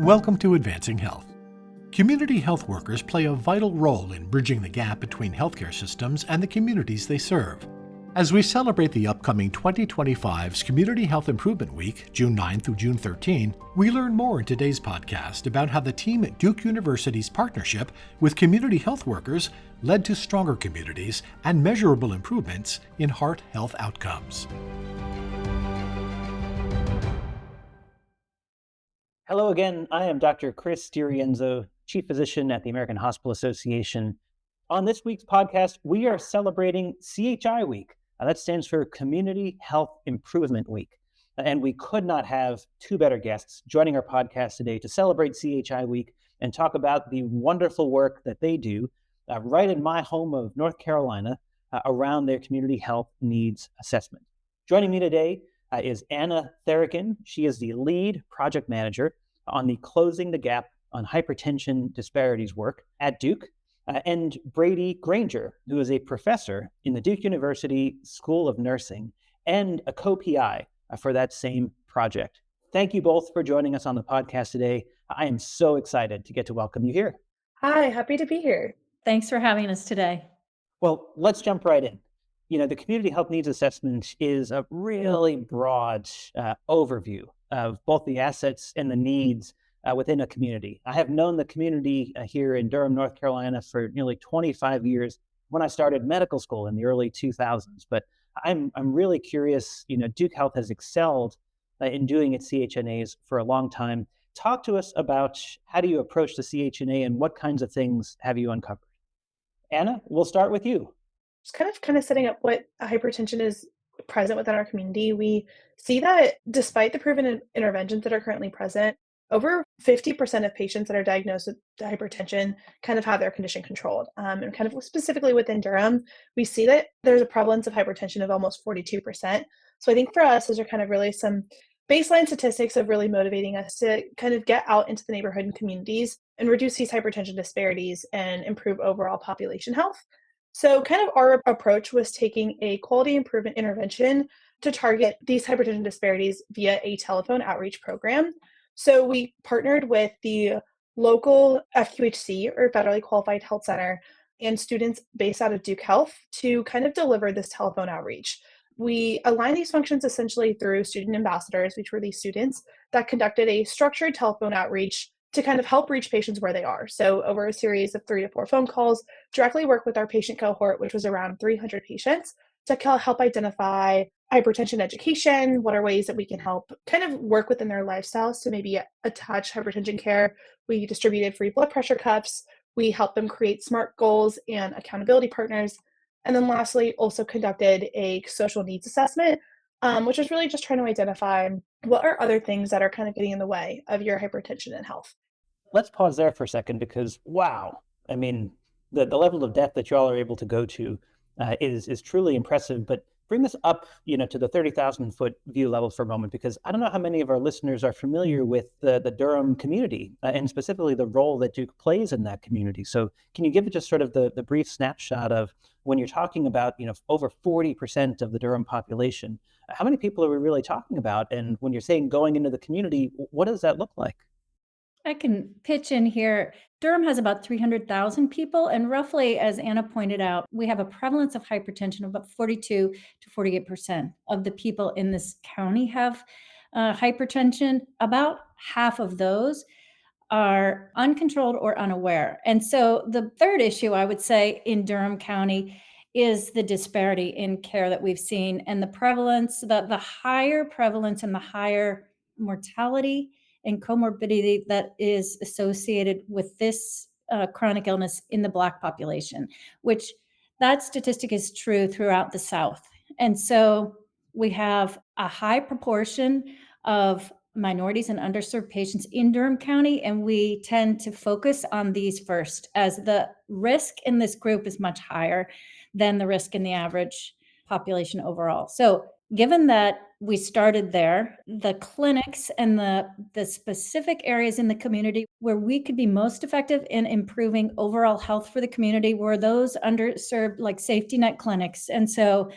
Welcome to Advancing Health. Community health workers play a vital role in bridging the gap between healthcare systems and the communities they serve. As we celebrate the upcoming 2025's Community Health Improvement Week, June 9 through June 13, we learn more in today's podcast about how the team at Duke University's partnership with community health workers led to stronger communities and measurable improvements in heart health outcomes. Hello again, I am Dr. Chris Dirienzo, Chief Physician at the American Hospital Association. On this week's podcast, we are celebrating CHI Week. That stands for Community Health Improvement Week. And we could not have two better guests joining our podcast today to celebrate CHI Week and talk about the wonderful work that they do right in my home of North Carolina around their community health needs assessment. Joining me today is Anna Tharakan. She is the lead project manager on the Closing the Gap on Hypertension Disparities work at Duke, and Bradi Granger, who is a professor in the Duke University School of Nursing and a co-PI for that same project. Thank you both for joining us on the podcast today. I am so excited to get to welcome you here. Hi, happy to be here. Thanks for having us today. Well, let's jump right in. The community health needs assessment is a really broad overview of both the assets and the needs within a community. I have known the community here in Durham, North Carolina for nearly 25 years when I started medical school in the early 2000s. But I'm really curious, Duke Health has excelled in doing its CHNAs for a long time. Talk to us about how do you approach the CHNA and what kinds of things have you uncovered? Anna, we'll start with you. Just kind of setting up what hypertension is present within our community. We see that despite the proven interventions that are currently present, over 50% of patients that are diagnosed with hypertension kind of have their condition controlled. And kind of specifically within Durham, we see that there's a prevalence of hypertension of almost 42%. So I think for us, those are kind of really some baseline statistics of really motivating us to kind of get out into the neighborhood and communities and reduce these hypertension disparities and improve overall population health. So kind of our approach was taking a quality improvement intervention to target these hypertension disparities via a telephone outreach program. So we partnered with the local FQHC or Federally Qualified Health Center and students based out of Duke Health to kind of deliver this telephone outreach. We aligned these functions essentially through student ambassadors, which were these students that conducted a structured telephone outreach to kind of help reach patients where they are. So over a series of 3 to 4 phone calls, directly work with our patient cohort, which was around 300 patients, to help identify hypertension education, what are ways that we can help kind of work within their lifestyles to maybe attach hypertension care. We distributed free blood pressure cuffs. We helped them create SMART goals and accountability partners. And then lastly, also conducted a social needs assessment, which is really just trying to identify what are other things that are kind of getting in the way of your hypertension and health. Let's pause there for a second because, wow, I mean, the level of depth that y'all are able to go to is truly impressive. But bring us up, to the 30,000-foot view level for a moment, because I don't know how many of our listeners are familiar with the Durham community and specifically the role that Duke plays in that community. So can you give just sort of the brief snapshot of when you're talking about, over 40% of the Durham population, how many people are we really talking about? And when you're saying going into the community, what does that look like? I can pitch in here. Durham has about 300,000 people, and roughly, as Anna pointed out, we have a prevalence of hypertension of about 42 to 48% of the people in this county have hypertension. About half of those are uncontrolled or unaware. And so the third issue I would say in Durham County is the disparity in care that we've seen and the prevalence, the higher prevalence and the higher mortality and comorbidity that is associated with this chronic illness in the Black population, which that statistic is true throughout the South. And so we have a high proportion of minorities and underserved patients in Durham County, and we tend to focus on these first, as the risk in this group is much higher than the risk in the average population overall. So given that we started there, the clinics and the specific areas in the community where we could be most effective in improving overall health for the community were those underserved, like safety net clinics. And so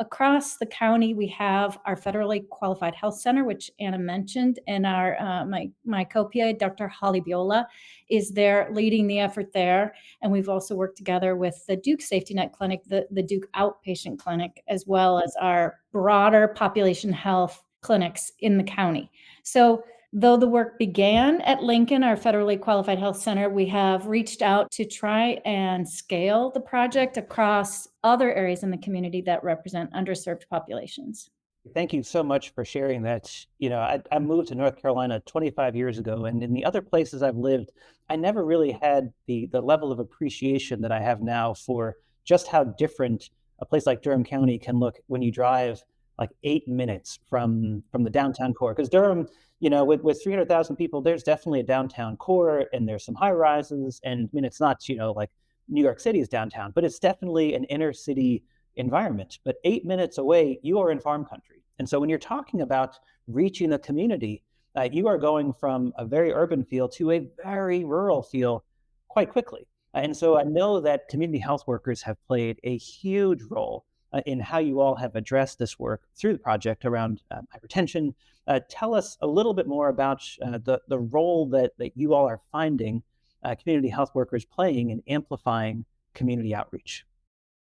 Across the county, we have our federally qualified health center, which Anna mentioned, and our my co-PA, Dr. Holly Biola, is there leading the effort there. And we've also worked together with the Duke Safety Net Clinic, the Duke Outpatient Clinic, as well as our broader population health clinics in the county. So though the work began at Lincoln, our federally qualified health center, we have reached out to try and scale the project across other areas in the community that represent underserved populations. Thank you so much for sharing that. I moved to North Carolina 25 years ago, and in the other places I've lived, I never really had the level of appreciation that I have now for just how different a place like Durham County can look when you drive like 8 minutes from the downtown core. Because Durham, with 300,000 people, there's definitely a downtown core, and there's some high rises, and I mean, it's not like New York City is downtown, but it's definitely an inner city environment. But 8 minutes away, you are in farm country. And so when you're talking about reaching the community, you are going from a very urban feel to a very rural feel quite quickly. And so I know that community health workers have played a huge role in how you all have addressed this work through the project around hypertension. Tell us a little bit more about the role that you all are finding community health workers playing in amplifying community outreach.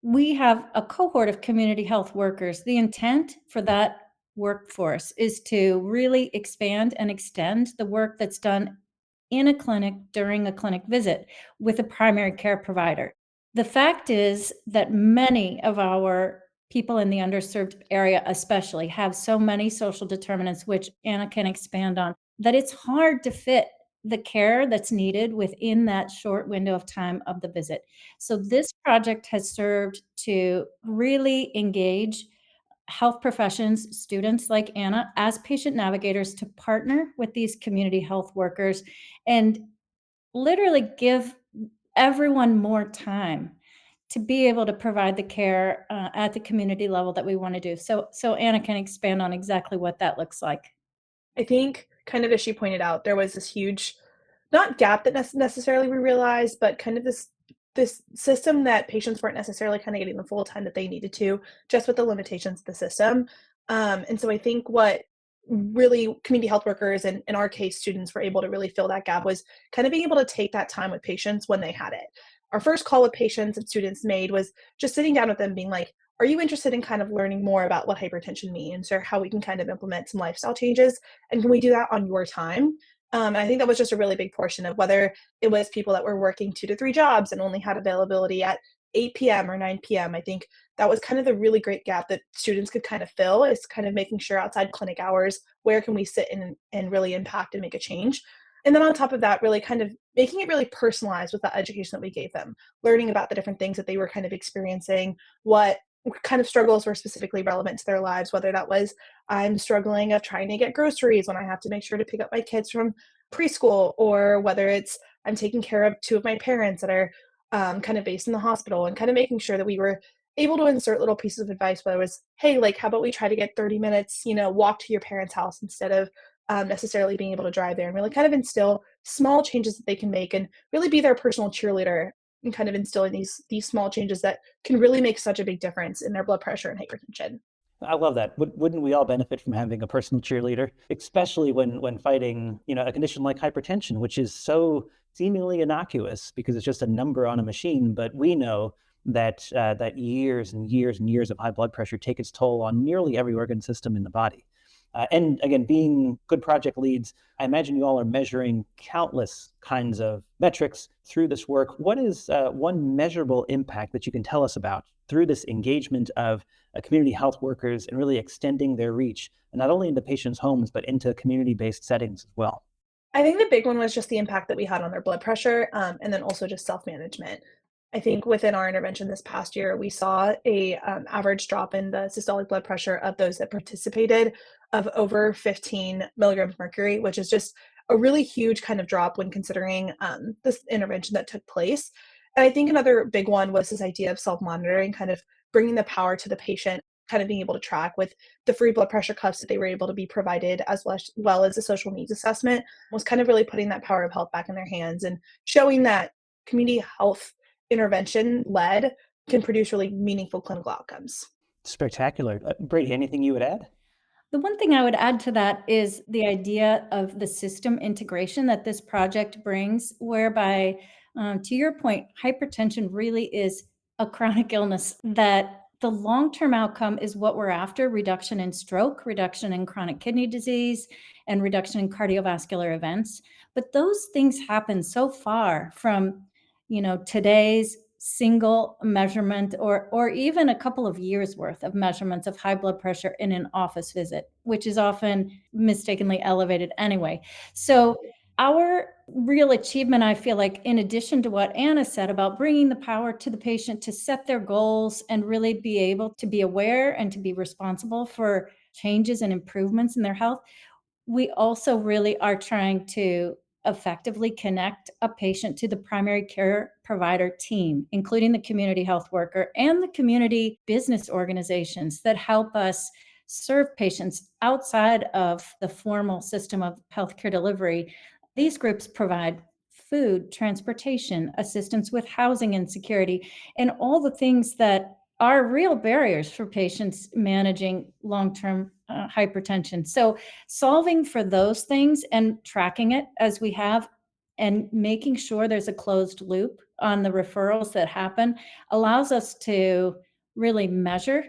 We have a cohort of community health workers. The intent for that workforce is to really expand and extend the work that's done in a clinic during a clinic visit with a primary care provider. The fact is that many of our people in the underserved area, especially, have so many social determinants, which Anna can expand on, that it's hard to fit the care that's needed within that short window of time of the visit. So this project has served to really engage health professions, students like Anna, as patient navigators to partner with these community health workers and literally give everyone more time to be able to provide the care at the community level that we want to do. So Anna can expand on exactly what that looks like. I think kind of as she pointed out, there was this huge, not gap that necessarily we realized, but kind of this system that patients weren't necessarily kind of getting the full time that they needed to, just with the limitations of the system. And so I think what really community health workers and in our case students were able to really fill that gap was kind of being able to take that time with patients when they had it. Our first call with patients and students made was just sitting down with them being like, are you interested in kind of learning more about what hypertension means or how we can kind of implement some lifestyle changes? And can we do that on your time? And I think that was just a really big portion of whether it was people that were working 2 to 3 jobs and only had availability at 8 p.m. or 9 p.m. I think that was kind of the really great gap that students could kind of fill, is kind of making sure outside clinic hours, where can we sit and really impact and make a change? And then on top of that, really kind of making it really personalized with the education that we gave them, learning about the different things that they were kind of experiencing, what kind of struggles were specifically relevant to their lives, whether that was I'm struggling of trying to get groceries when I have to make sure to pick up my kids from preschool, or whether it's I'm taking care of two of my parents that are kind of based in the hospital, and kind of making sure that we were able to insert little pieces of advice, whether it was, hey, like, how about we try to get 30 minutes, walk to your parents' house instead of necessarily being able to drive there, and really kind of instill small changes that they can make and really be their personal cheerleader and kind of instilling these small changes that can really make such a big difference in their blood pressure and hypertension. I love that. Wouldn't we all benefit from having a personal cheerleader, especially when fighting, a condition like hypertension, which is so seemingly innocuous because it's just a number on a machine. But we know that years and years and years of high blood pressure take its toll on nearly every organ system in the body. And again, being good project leads, I imagine you all are measuring countless kinds of metrics through this work. What is one measurable impact that you can tell us about through this engagement of community health workers and really extending their reach, and not only into patients' homes, but into community-based settings as well? I think the big one was just the impact that we had on their blood pressure, and then also just self-management. I think within our intervention this past year, we saw a average drop in the systolic blood pressure of those that participated of over 15 milligrams of mercury, which is just a really huge kind of drop when considering this intervention that took place. And I think another big one was this idea of self-monitoring, kind of bringing the power to the patient, kind of being able to track with the free blood pressure cuffs that they were able to be provided, as well as a social needs assessment, was kind of really putting that power of health back in their hands and showing that community health intervention led can produce really meaningful clinical outcomes. Spectacular. Brady, anything you would add? The one thing I would add to that is the idea of the system integration that this project brings, whereby, to your point, hypertension really is a chronic illness that the long-term outcome is what we're after: reduction in stroke, reduction in chronic kidney disease, and reduction in cardiovascular events. But those things happen so far from, today's single measurement or even a couple of years worth of measurements of high blood pressure in an office visit, which is often mistakenly elevated anyway. So our real achievement, I feel like, in addition to what Anna said about bringing the power to the patient to set their goals and really be able to be aware and to be responsible for changes and improvements in their health, we also really are trying to effectively connect a patient to the primary care provider team, including the community health worker and the community business organizations that help us serve patients outside of the formal system of healthcare delivery. These groups provide food, transportation, assistance with housing insecurity, and all the things that are real barriers for patients managing long-term hypertension. So solving for those things and tracking it as we have and making sure there's a closed loop on the referrals that happen allows us to really measure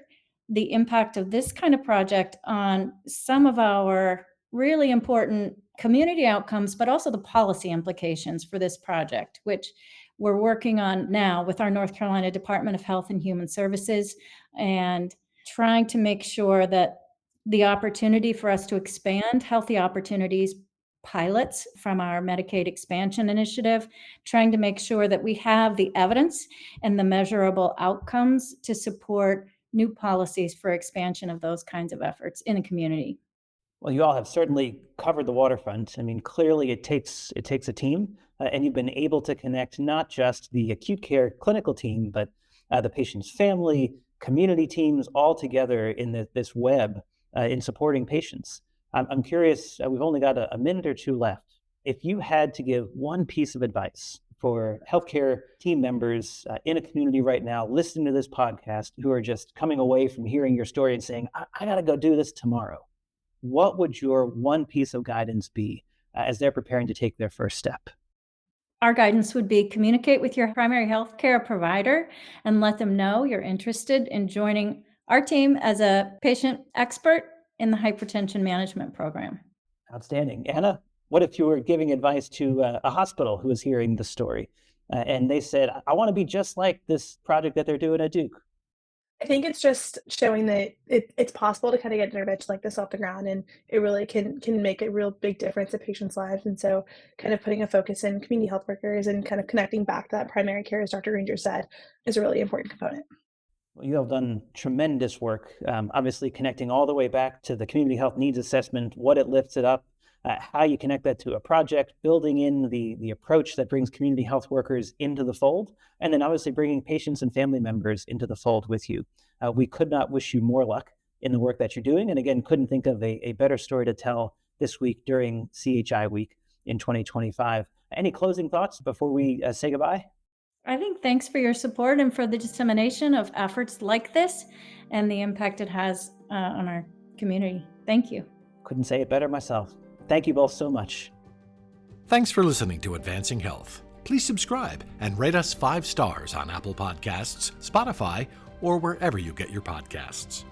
the impact of this kind of project on some of our really important community outcomes, but also the policy implications for this project, which we're working on now with our North Carolina Department of Health and Human Services, and trying to make sure that the opportunity for us to expand healthy opportunities pilots from our Medicaid expansion initiative, trying to make sure that we have the evidence and the measurable outcomes to support new policies for expansion of those kinds of efforts in the community. Well, you all have certainly covered the waterfront. I mean, clearly it takes a team, and you've been able to connect not just the acute care clinical team, but the patient's family, community teams all together in this web in supporting patients. I'm curious, we've only got a minute or two left. If you had to give one piece of advice for healthcare team members in a community right now listening to this podcast who are just coming away from hearing your story and saying, I got to go do this tomorrow, what would your one piece of guidance be as they're preparing to take their first step? Our guidance would be communicate with your primary health care provider and let them know you're interested in joining our team as a patient expert in the hypertension management program. Outstanding. Anna, what if you were giving advice to a hospital who was hearing the story and they said, I want to be just like this project that they're doing at Duke? I think it's just showing that it's possible to kind of get an intervention like this off the ground, and it really can make a real big difference in patients' lives. And so kind of putting a focus in community health workers and kind of connecting back to that primary care, as Dr. Granger said, is a really important component. Well, you have done tremendous work, obviously connecting all the way back to the community health needs assessment, what it lifts it up, how you connect that to a project, building in the approach that brings community health workers into the fold, and then obviously bringing patients and family members into the fold with you. We could not wish you more luck in the work that you're doing. And again, couldn't think of a better story to tell this week during CHI week in 2025. Any closing thoughts before we say goodbye? I think thanks for your support and for the dissemination of efforts like this and the impact it has on our community. Thank you. Couldn't say it better myself. Thank you both so much. Thanks for listening to Advancing Health. Please subscribe and rate us 5 stars on Apple Podcasts, Spotify, or wherever you get your podcasts.